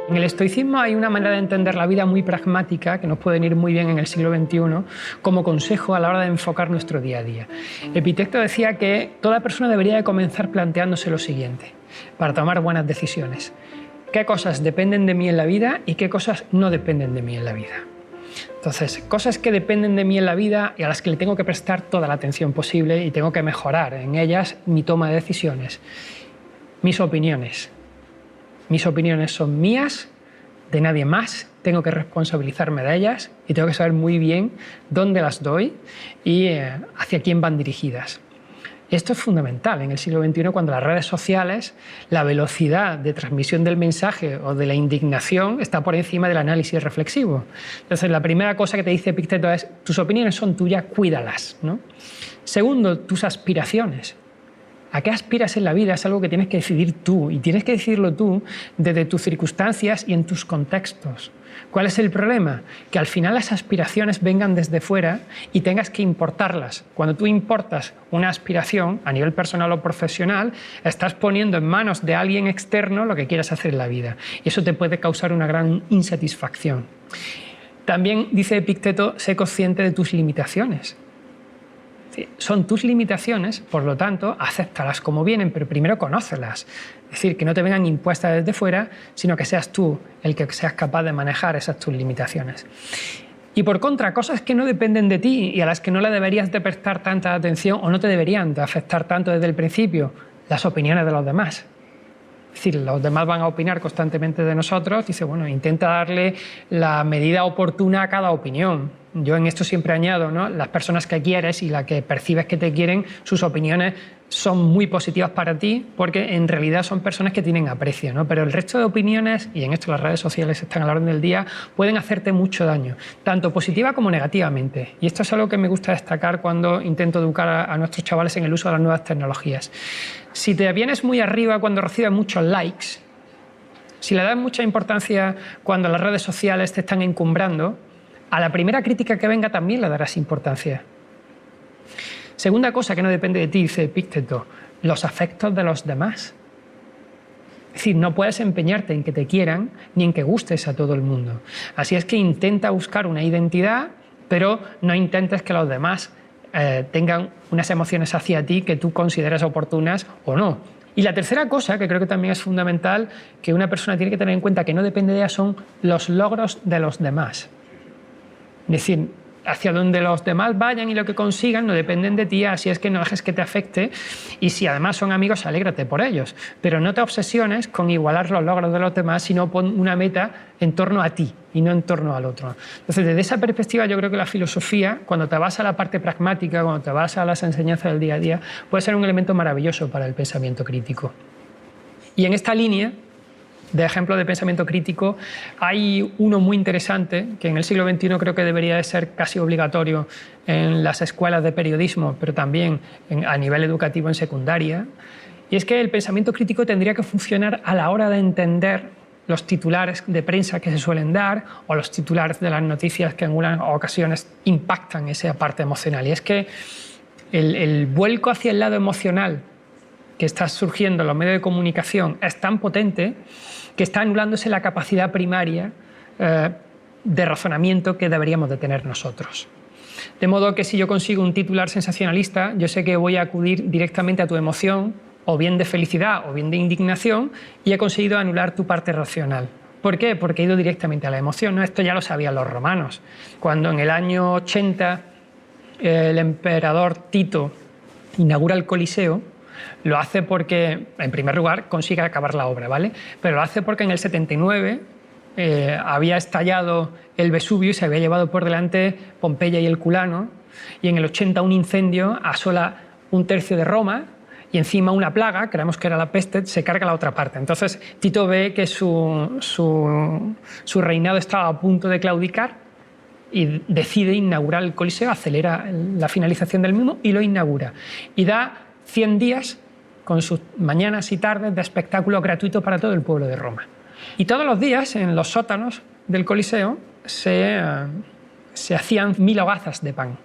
En el estoicismo hay una manera de entender la vida muy pragmática que nos puede venir muy bien en el siglo XXI como consejo a la hora de enfocar nuestro día a día. Epicteto decía que toda persona debería de comenzar planteándose lo siguiente para tomar buenas decisiones. ¿Qué cosas dependen de mí en la vida y qué cosas no dependen de mí en la vida? Entonces, cosas que dependen de mí en la vida y a las que le tengo que prestar toda la atención posible y tengo que mejorar en ellas mi toma de decisiones. Mis opiniones. Mis opiniones son mías, de nadie más, tengo que responsabilizarme de ellas y tengo que saber muy bien dónde las doy y hacia quién van dirigidas. Esto es fundamental en el siglo XXI cuando las redes sociales, la velocidad de transmisión del mensaje o de la indignación está por encima del análisis reflexivo. Entonces, la primera cosa que te dice Epicteto es: tus opiniones son tuyas, cuídalas, ¿no? Segundo, tus aspiraciones. ¿A qué aspiras en la vida? Es algo que tienes que decidir tú y tienes que decidirlo tú desde tus circunstancias y en tus contextos. ¿Cuál es el problema? Que al final las aspiraciones vengan desde fuera y tengas que importarlas. Cuando tú importas una aspiración a nivel personal o profesional, estás poniendo en manos de alguien externo lo que quieras hacer en la vida y eso te puede causar una gran insatisfacción. También dice Epicteto, sé consciente de tus limitaciones. Son tus limitaciones, por lo tanto, acéptalas como vienen, pero primero conócelas. Es decir, que no te vengan impuestas desde fuera, sino que seas tú el que seas capaz de manejar esas tus limitaciones. Y por contra, cosas que no dependen de ti y a las que no le deberías de prestar tanta atención o no te deberían de afectar tanto desde el principio, las opiniones de los demás. Es decir, los demás van a opinar constantemente de nosotros. Dice, bueno, intenta darle la medida oportuna a cada opinión. Yo en esto siempre añado, ¿no? Las personas que quieres y las que percibes que te quieren, sus opiniones son muy positivas para ti porque en realidad son personas que tienen aprecio, ¿no? Pero el resto de opiniones, y en esto las redes sociales están a la orden del día, pueden hacerte mucho daño, tanto positiva como negativamente. Y esto es algo que me gusta destacar cuando intento educar a nuestros chavales en el uso de las nuevas tecnologías. Si te vienes muy arriba cuando recibes muchos likes, si le das mucha importancia cuando las redes sociales te están encumbrando, a la primera crítica que venga también le darás importancia. Segunda cosa que no depende de ti, dice Epicteto, los afectos de los demás. Es decir, no puedes empeñarte en que te quieran ni en que gustes a todo el mundo. Así es que intenta buscar una identidad, pero no intentes que los demás tengan unas emociones hacia ti que tú consideres oportunas o no. Y la tercera cosa, que creo que también es fundamental, que una persona tiene que tener en cuenta que no depende de ella, son los logros de los demás. Es decir, hacia donde los demás vayan y lo que consigan no dependen de ti, así es que no dejes que te afecte y si además son amigos, alégrate por ellos. Pero no te obsesiones con igualar los logros de los demás, sino pon una meta en torno a ti y no en torno al otro. Entonces, desde esa perspectiva yo creo que la filosofía, cuando te vas a la parte pragmática, cuando te vas a las enseñanzas del día a día, puede ser un elemento maravilloso para el pensamiento crítico. Y en esta línea de ejemplo de pensamiento crítico, hay uno muy interesante que en el siglo XXI creo que debería de ser casi obligatorio en las escuelas de periodismo, pero también a nivel educativo en secundaria, y es que el pensamiento crítico tendría que funcionar a la hora de entender los titulares de prensa que se suelen dar o los titulares de las noticias que en algunas ocasiones impactan esa parte emocional. Y es que el vuelco hacia el lado emocional que está surgiendo en los medios de comunicación es tan potente que está anulándose la capacidad primaria de razonamiento que deberíamos de tener nosotros. De modo que si yo consigo un titular sensacionalista, yo sé que voy a acudir directamente a tu emoción, o bien de felicidad o bien de indignación, y he conseguido anular tu parte racional. ¿Por qué? Porque he ido directamente a la emoción, ¿no? Esto ya lo sabían los romanos. Cuando en el año 80 el emperador Tito inaugura el Coliseo, lo hace porque, en primer lugar, consigue acabar la obra, ¿vale? Pero lo hace porque en el 79 había estallado el Vesubio y se había llevado por delante Pompeya y el Culano, y en el 80 un incendio asola un tercio de Roma y encima una plaga, creemos que era la peste, se carga la otra parte. Entonces Tito ve que su reinado estaba a punto de claudicar y decide inaugurar el Coliseo, acelera la finalización del mismo y lo inaugura. Y da 100 días con sus mañanas y tardes de espectáculo gratuito para todo el pueblo de Roma. Y todos los días en los sótanos del Coliseo se hacían 1000 hogazas de pan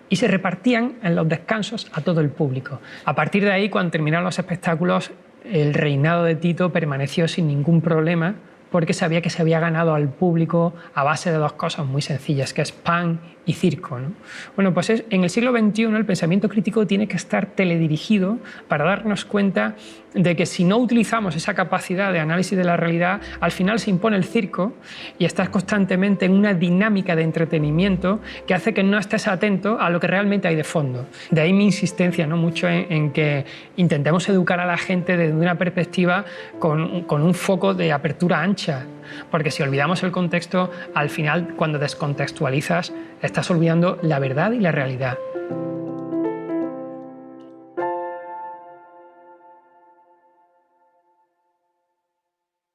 y se repartían en los descansos a todo el público. A partir de ahí, cuando terminaron los espectáculos, el reinado de Tito permaneció sin ningún problema porque sabía que se había ganado al público a base de dos cosas muy sencillas, que es pan y circo, ¿no? Bueno, pues en el siglo XXI el pensamiento crítico tiene que estar teledirigido para darnos cuenta de que si no utilizamos esa capacidad de análisis de la realidad, al final se impone el circo y estás constantemente en una dinámica de entretenimiento que hace que no estés atento a lo que realmente hay de fondo. De ahí mi insistencia, ¿no?, mucho en que intentemos educar a la gente desde una perspectiva con un foco de apertura ancha, porque si olvidamos el contexto, al final, cuando descontextualizas, estás olvidando la verdad y la realidad.